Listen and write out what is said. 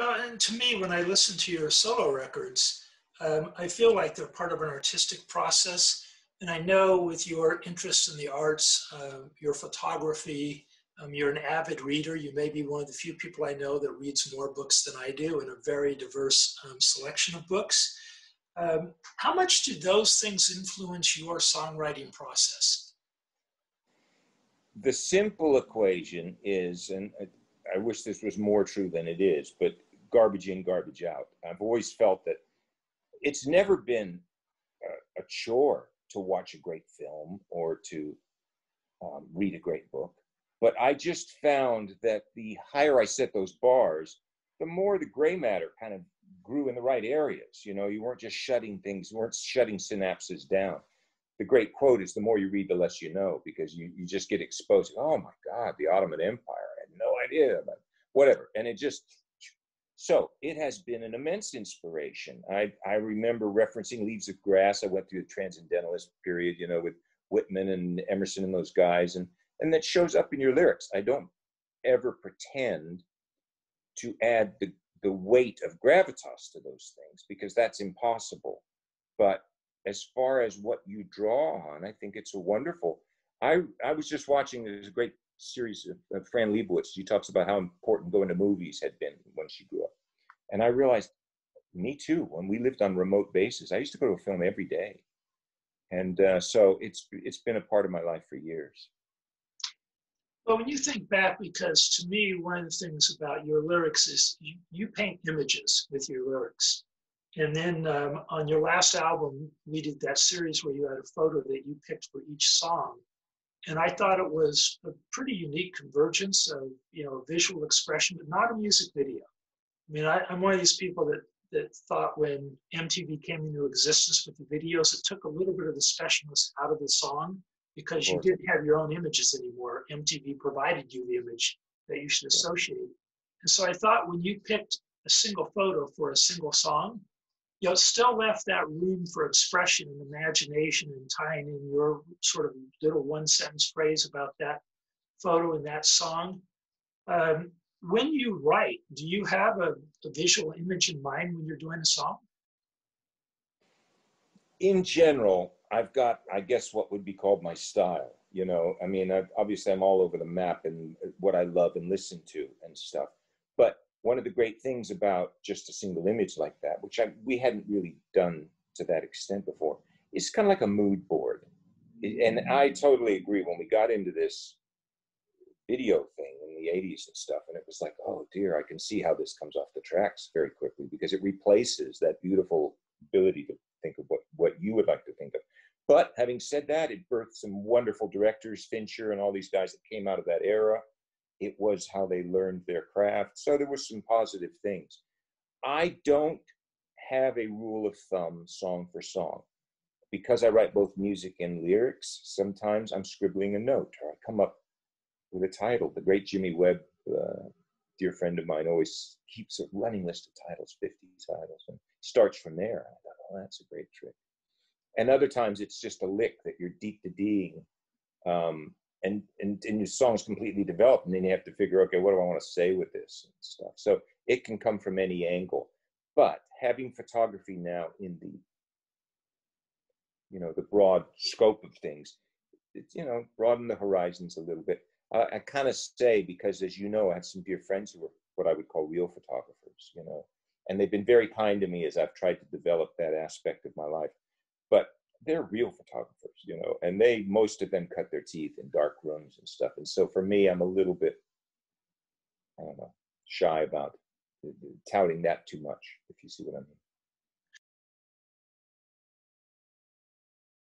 Well, and to me, when I listen to your solo records, I feel like they're part of an artistic process. And I know with your interest in the arts, your photography, you're an avid reader. You may be one of the few people I know that reads more books than I do, and a very diverse selection of books. How much do those things influence your songwriting process? The simple equation is, and I wish this was more true than it is, but garbage in, garbage out. I've always felt that it's never been a chore to watch a great film or to read a great book. But I just found that the higher I set those bars, the more the gray matter kind of grew in the right areas. You know, you weren't just shutting things, you weren't shutting synapses down. The great quote is, the more you read, the less you know, because you just get exposed. Oh my God, the Ottoman Empire, I had no idea about whatever. And it just, so it has been an immense inspiration. I remember referencing Leaves of Grass. I went through the Transcendentalist period, you know, with Whitman and Emerson and those guys. And that shows up in your lyrics. I don't ever pretend to add the weight of gravitas to those things, because that's impossible. But as far as what you draw on, I think it's a wonderful. I was just watching, there's a great series of Fran Lebowitz. She talks about how important going to movies had been when she grew up. And I realized, me too, when we lived on remote bases, I used to go to a film every day. And so it's been a part of my life for years. Well, when you think back, because to me, one of the things about your lyrics is you paint images with your lyrics. And then on your last album, we did that series where you had a photo that you picked for each song. And I thought it was a pretty unique convergence of, you know, visual expression, but not a music video. I mean, I'm one of these people that thought when MTV came into existence with the videos, it took a little bit of the specialness out of the song, because you didn't have your own images anymore. MTV provided you the image that you should associate. And so I thought when you picked a single photo for a single song, you know, it still left that room for expression and imagination, and tying in your sort of little one-sentence phrase about that photo and that song. When you write, do you have a visual image in mind when you're doing a song? In general, I've got, I guess, what would be called my style. You know, I mean, obviously I'm all over the map and what I love and listen to and stuff. But one of the great things about just a single image like that, which we hadn't really done to that extent before, is kind of like a mood board. And I totally agree. When we got into this video thing in the 80s and stuff, and it was like, oh dear, I can see how this comes off the tracks very quickly, because it replaces that beautiful ability to think of what you would like to think of. But having said that, it birthed some wonderful directors, Fincher and all these guys that came out of that era. It was how they learned their craft. So there were some positive things. I don't have a rule of thumb song for song. Because I write both music and lyrics, sometimes I'm scribbling a note, or I come up with a title. The great Jimmy Webb, dear friend of mine, always keeps a running list of titles, 50 titles, and starts from there. I thought, oh, that's a great trick. And other times it's just a lick that you're deep to D'ing, and your song's completely developed, and then you have to figure, okay, what do I want to say with this and stuff. So it can come from any angle. But having photography now in the, you know, the broad scope of things, it's, you know, broaden the horizons a little bit. I kind of say, because as you know, I have some dear friends who are what I would call real photographers, you know, and they've been very kind to me as I've tried to develop that aspect of my life. But they're real photographers, you know, and most of them cut their teeth in dark rooms and stuff. And so for me, I'm a little bit, I don't know, shy about touting that too much, if you see what I mean.